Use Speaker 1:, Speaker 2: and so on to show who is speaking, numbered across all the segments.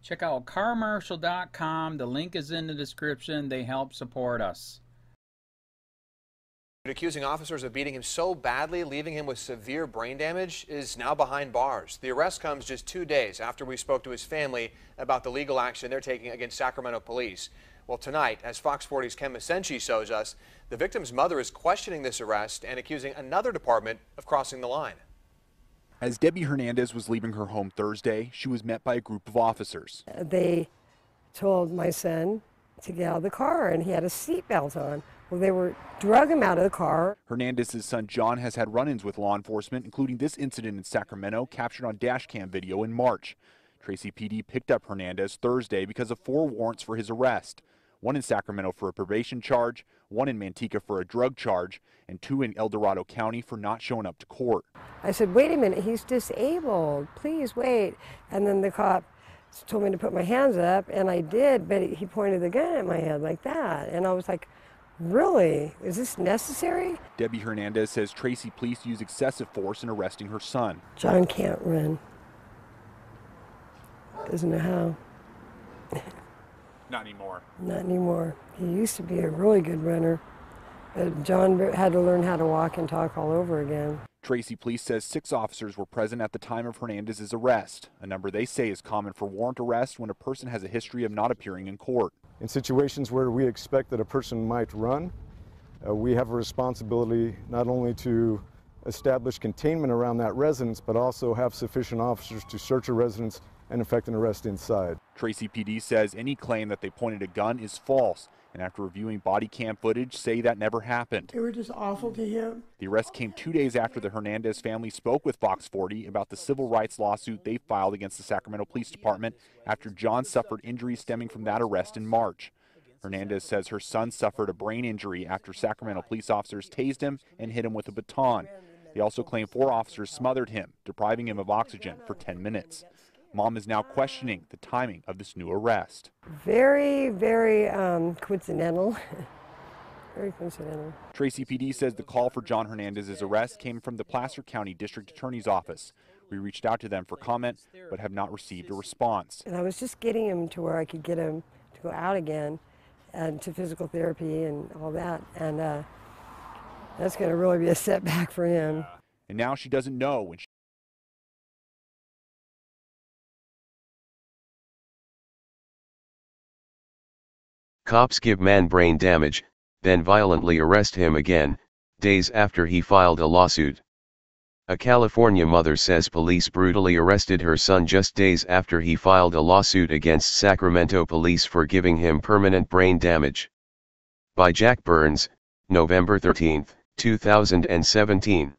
Speaker 1: Check out carmarshal.com. The link is in the description. They help support us.
Speaker 2: Accusing officers of beating him so badly, leaving him with severe brain damage, is now behind bars. The arrest comes just 2 days after we spoke to his family about the legal action they're taking against Sacramento police. Well, tonight, as Fox 40's Ken Masenchi shows us, the victim's mother is questioning this arrest and accusing another department of crossing the line.
Speaker 3: As Debbie Hernandez was leaving her home Thursday, she was met by a group of officers.
Speaker 4: They told my son to get out of the car, and he had a seatbelt on. Well, they drug him out of the car.
Speaker 3: Hernandez's son John has had run-ins with law enforcement, including this incident in Sacramento captured on dash cam video in March. Tracy PD picked up Hernandez Thursday because of 4 warrants for his arrest. 1 in Sacramento for a probation charge, 1 in Manteca for a drug charge, and 2 in El Dorado County for not showing up to court.
Speaker 4: I said, wait a minute, he's disabled, please wait. And then the cop told me to put my hands up, and I did, but he pointed the gun at my head like that. And I was like, really? Is this necessary?
Speaker 3: Debbie Hernandez says Tracy police used excessive force in arresting her son.
Speaker 4: John can't run. Doesn't know how.
Speaker 3: Not anymore.
Speaker 4: Not anymore. He used to be a really good runner, but John had to learn how to walk and talk all over again.
Speaker 3: Tracy police says 6 officers were present at the time of Hernandez's arrest, a number they say is common for warrant arrest when a person has a history of not appearing in court.
Speaker 5: In situations where we expect that a person might run, we have a responsibility not only to establish containment around that residence, but also have sufficient officers to search a residence and effect an arrest inside.
Speaker 3: Tracy PD says any claim that they pointed a gun is false, and after reviewing body cam footage say that never happened.
Speaker 4: They were just awful to him.
Speaker 3: The arrest came 2 days after the Hernandez family spoke with Fox 40 about the civil rights lawsuit they filed against the Sacramento Police Department after John suffered injuries stemming from that arrest in March. Hernandez says her son suffered a brain injury after Sacramento police officers tased him and hit him with a baton. They also claim 4 officers smothered him, depriving him of oxygen for 10 minutes. Mom is now questioning the timing of this new arrest.
Speaker 4: Very, very coincidental. Very coincidental.
Speaker 3: Tracy PD says the call for John Hernandez's arrest came from the Placer County District Attorney's Office. We reached out to them for comment, but have not received a response.
Speaker 4: And I was just getting him to where I could get him to go out again and to physical therapy and all that. And that's going to really be a setback for him.
Speaker 3: And now she doesn't know when
Speaker 6: Cops give man brain damage, then violently arrest him again, days after he filed a lawsuit. A California mother says police brutally arrested her son just days after he filed a lawsuit against Sacramento police for giving him permanent brain damage. By Jack Burns, November 13, 2017.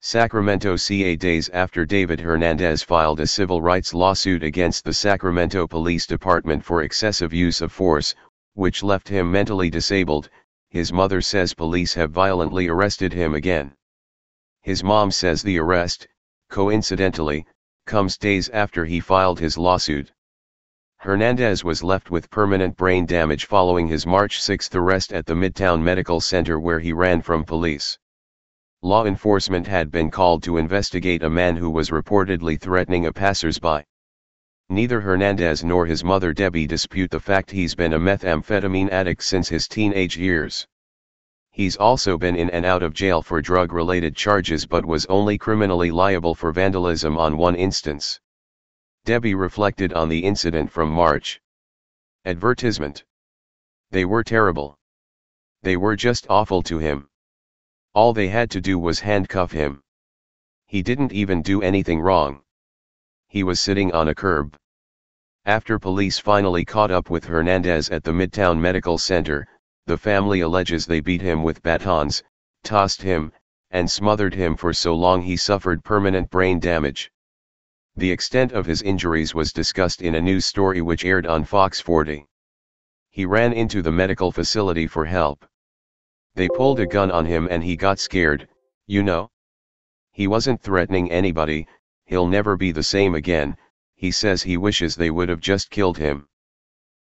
Speaker 6: Sacramento, CA. Days after David Hernandez filed a civil rights lawsuit against the Sacramento Police Department for excessive use of force, which left him mentally disabled, his mother says police have violently arrested him again. His mom says the arrest, coincidentally, comes days after he filed his lawsuit. Hernandez was left with permanent brain damage following his March 6 arrest at the Midtown Medical Center where he ran from police. Law enforcement had been called to investigate a man who was reportedly threatening a passersby. Neither Hernandez nor his mother Debbie dispute the fact he's been a methamphetamine addict since his teenage years. He's also been in and out of jail for drug-related charges but was only criminally liable for vandalism on one instance. Debbie reflected on the incident from March. Advertisement. They were terrible. They were just awful to him. All they had to do was handcuff him. He didn't even do anything wrong. He was sitting on a curb. After police finally caught up with Hernandez at the Midtown Medical Center, the family alleges they beat him with batons, tossed him, and smothered him for so long he suffered permanent brain damage. The extent of his injuries was discussed in a news story which aired on Fox 40. He ran into the medical facility for help. They pulled a gun on him and he got scared, you know. He wasn't threatening anybody, he'll never be the same again, he says he wishes they would have just killed him.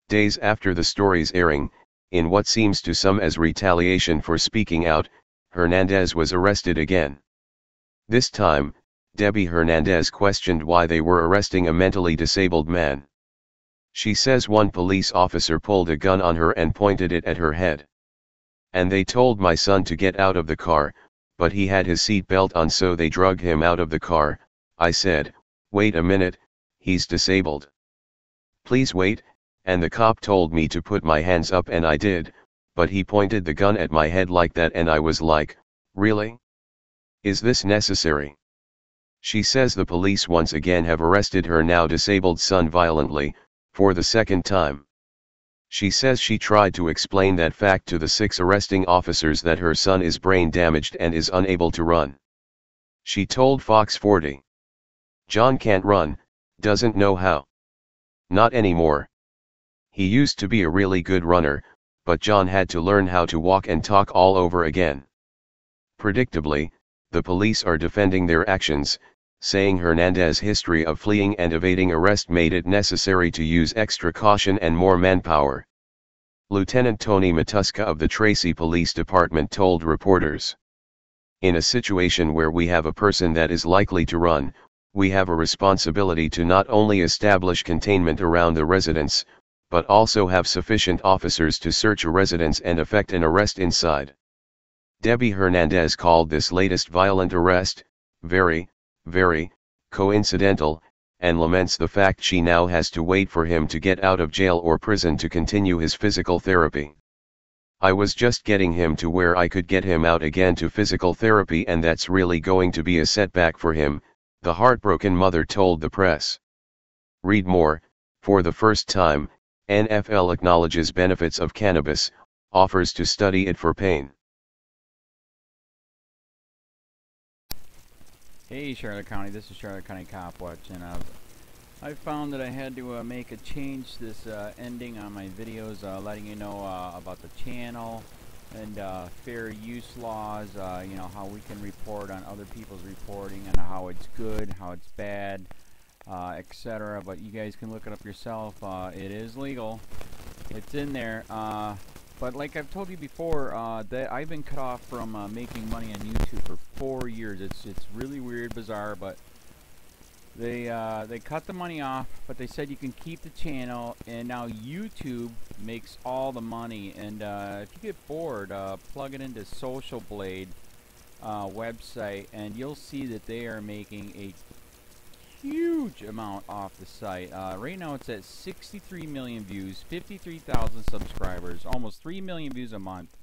Speaker 6: Days after the story's airing, in what seems to some as retaliation for speaking out, Hernandez was arrested again. This time, Debbie Hernandez questioned why they were arresting a mentally disabled man. She says one police officer pulled a gun on her and pointed it at her head. And they told my son to get out of the car, but he had his seat belt on, so they drug him out of the car. I said, "Wait a minute, he's disabled. Please wait," and the cop told me to put my hands up, and I did, but he pointed the gun at my head like that, and I was like, really? Is this necessary? She says the police once again have arrested her now disabled son violently, for the second time. She says she tried to explain that fact to the 6 arresting officers, that her son is brain damaged and is unable to run. She told Fox 40. "John can't run, doesn't know how. Not anymore. He used to be a really good runner, but John had to learn how to walk and talk all over again." Predictably, the police are defending their actions, saying Hernandez's history of fleeing and evading arrest made it necessary to use extra caution and more manpower. Lieutenant Tony Matuska of the Tracy Police Department told reporters, "In a situation where we have a person that is likely to run, we have a responsibility to not only establish containment around the residence, but also have sufficient officers to search a residence and effect an arrest inside." Debbie Hernandez called this latest violent arrest very, very coincidental, and laments the fact she now has to wait for him to get out of jail or prison to continue his physical therapy. "I was just getting him to where I could get him out again to physical therapy, and that's really going to be a setback for him," the heartbroken mother told the press. Read more. For the first time, NFL acknowledges benefits of cannabis, offers to study it for pain.
Speaker 1: Hey Charlotte County, this is Charlotte County COPWATCH, and I found that I had to make a change this ending on my videos, letting you know about the channel and fair use laws, you know, how we can report on other people's reporting and how it's good, how it's bad, etc. But you guys can look it up yourself. It is legal. It's in there. But like I've told you before, that I've been cut off from making money on YouTube for 4 years. It's really weird, bizarre, but they cut the money off, but they said you can keep the channel, and now YouTube makes all the money. And if you get bored, plug it into Social Blade website, and you'll see that they are making a huge amount off the site. Right now it's at 63 million views, 53,000 subscribers, almost 3 million views a month.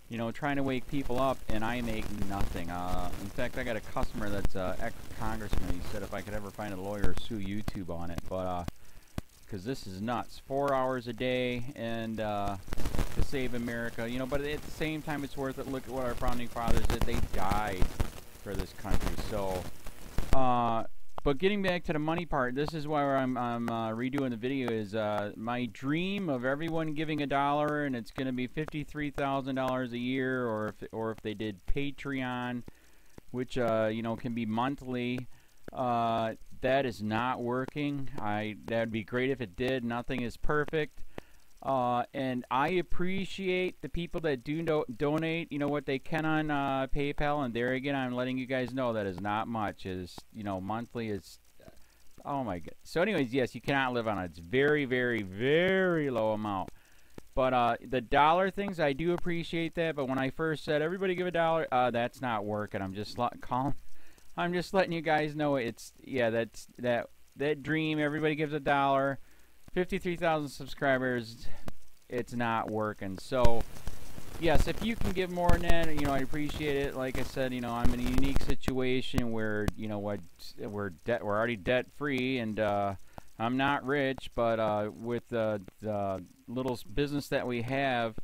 Speaker 1: You know, trying to wake people up, and I make nothing. In fact, I got a customer that's ex-congressman. He said if I could ever find a lawyer, sue YouTube on it. But because this is nuts. 4 hours a day, and to save America. You know, but at the same time, it's worth it. Look at what our founding fathers did. They died for this country. So, but getting back to the money part, this is why I'm redoing the video. Is my dream of everyone giving $1, and it's going to be $53,000 a year, or if they did Patreon, which you know, can be monthly. That is not working. That'd be great if it did. Nothing is perfect. And I appreciate the people that do donate, you know, what they can on PayPal. And there again, I'm letting you guys know that is not much. Is, you know, monthly is, oh my god. So anyways, yes, you cannot live on it. It's very, very, very low amount. But the dollar things, I do appreciate that. But when I first said everybody give $1, that's not working. I'm just I'm just letting you guys know it's, yeah, that dream. Everybody gives $1. 53,000 subscribers, it's not working. So yes, if you can give more than that, you know, I appreciate it. Like I said, you know, I'm in a unique situation where, you know what, we're already debt free, and I'm not rich, but with the little business that we have,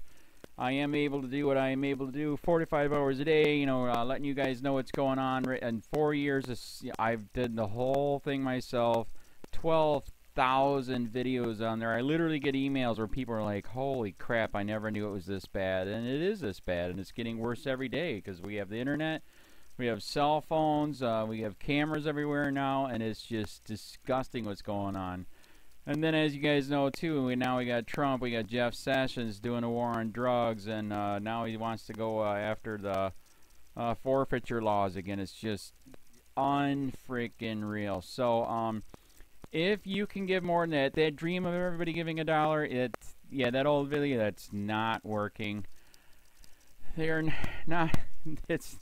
Speaker 1: I am able to do what I am able to do 45 hours a day, you know, letting you guys know what's going on. In 4 years, I've did the whole thing myself. 12,000 videos on there. I literally get emails where people are like, holy crap, I never knew it was this bad. And it is this bad, and it's getting worse every day because we have the internet, we have cell phones, we have cameras everywhere now, and it's just disgusting what's going on. And then, as you guys know too, we got Trump, we got Jeff Sessions doing a war on drugs, and now he wants to go after the forfeiture laws again. It's just unfreaking real. So If you can give more than that, that dream of everybody giving $1, yeah, that old video, that's not working. They're not,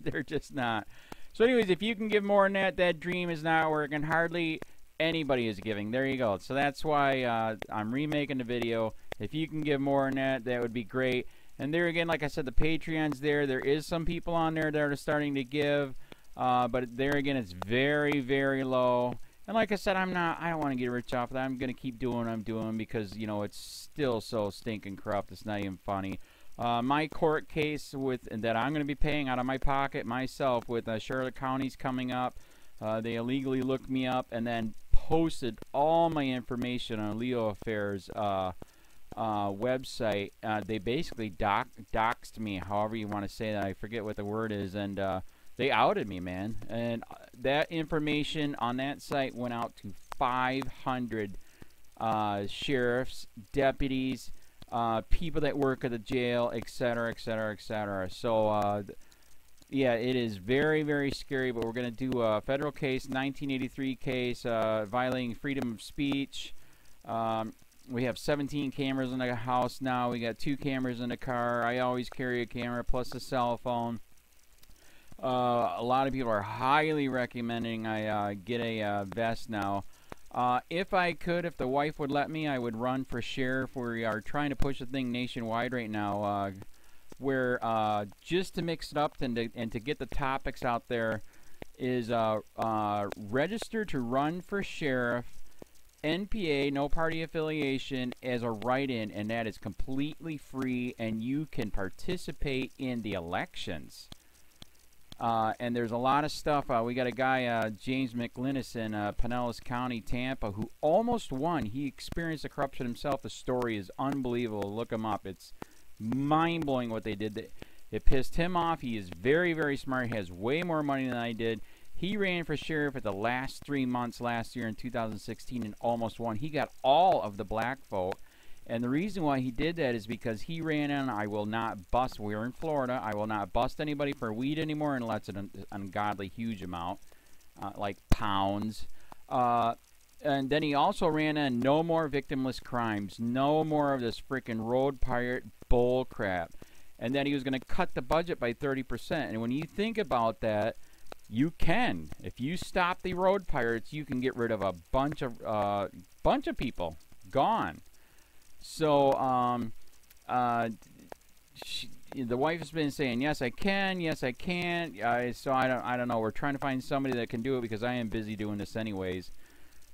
Speaker 1: they're just not. So anyways, if you can give more than that, that dream is not working. Hardly anybody is giving. There you go. So that's why I'm remaking the video. If you can give more than that, that would be great. And there again, like I said, the Patreon's there. There is some people on there that are starting to give. But there again, it's very, very low. And like I said, I don't want to get rich off of that. I'm going to keep doing what I'm doing because, you know, it's still so stinking corrupt. It's not even funny. My court case that I'm going to be paying out of my pocket myself with Charlotte County's coming up. They illegally looked me up and then posted all my information on LEOAFFAIRS website. They basically doxed me, however you want to say that. I forget what the word is, and they outed me, man. And that information on that site went out to 500 sheriffs, deputies, people that work at the jail, etc., etc., etc. So, yeah, it is very, very scary, but we're going to do a federal case, 1983 case, violating freedom of speech. We have 17 cameras in the house now. We got 2 cameras in the car. I always carry a camera plus a cell phone. A lot of people are highly recommending I get a vest now. If I could, if the wife would let me, I would run for sheriff. We are trying to push the thing nationwide right now. Where just to mix it up and to get the topics out there is register to run for sheriff, NPA, no party affiliation, as a write-in, and that is completely free, and you can participate in the elections. And there's a lot of stuff. We got a guy, James McLinnis in Pinellas County, Tampa, who almost won. He experienced the corruption himself. The story is unbelievable. Look him up. It's mind-blowing what they did. It pissed him off. He is very, very smart. He has way more money than I did. He ran for sheriff at the last 3 months last year in 2016 and almost won. He got all of the black vote. And the reason why he did that is because he ran in, I will not bust, we're in Florida, I will not bust anybody for weed anymore unless it's an ungodly huge amount, like pounds. And then he also ran in, no more victimless crimes, no more of this freaking road pirate bull crap. And then he was going to cut the budget by 30%. And when you think about that, you can. If you stop the road pirates, you can get rid of a bunch of people. Gone. So, the wife has been saying, yes, I can, yes, I can't. So I don't know. We're trying to find somebody that can do it because I am busy doing this anyways.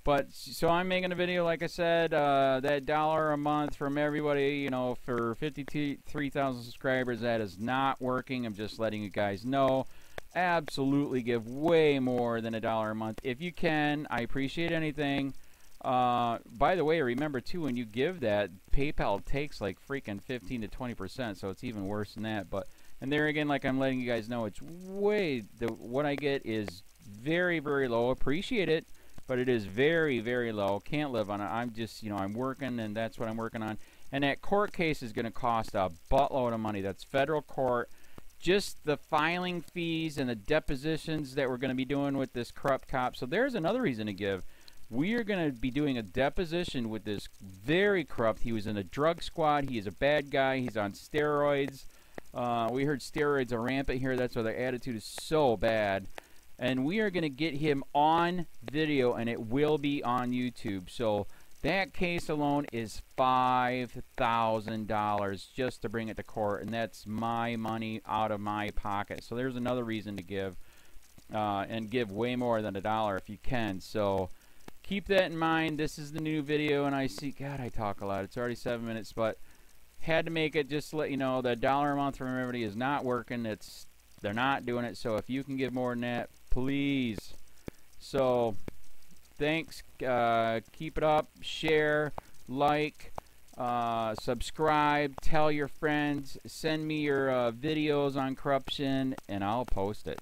Speaker 1: But, so I'm making a video, like I said, that $1 a month from everybody, you know, for 53,000 subscribers, that is not working. I'm just letting you guys know. Absolutely give way more than $1 a month. If you can, I appreciate anything. By the way, remember too, when you give that, PayPal takes like freaking 15 to 20%, so it's even worse than that. But, and there again, like I'm letting you guys know, it's way, what I get is very, very low. Appreciate it, but it is very, very low. Can't live on it. I'm just, you know, I'm working, and that's what I'm working on. And that court case is going to cost a buttload of money. That's federal court. Just the filing fees and the depositions that we're going to be doing with this corrupt cop. So there's another reason to give. We are going to be doing a deposition with this very corrupt. He was in a drug squad. He is a bad guy. He's on steroids. We heard steroids are rampant here. That's why their attitude is so bad. And we are going to get him on video, and it will be on YouTube. So that case alone is $5,000 just to bring it to court, and that's my money out of my pocket. So there's another reason to give, and give way more than $1 if you can. So keep that in mind. This is the new video, and I see, God, I talk a lot. It's already 7 minutes, but had to make it just to let you know that $1 a month from everybody is not working. They're not doing it. So if you can give more than that, please. So thanks. Keep it up. Share, like, subscribe, tell your friends, send me your videos on corruption, and I'll post it.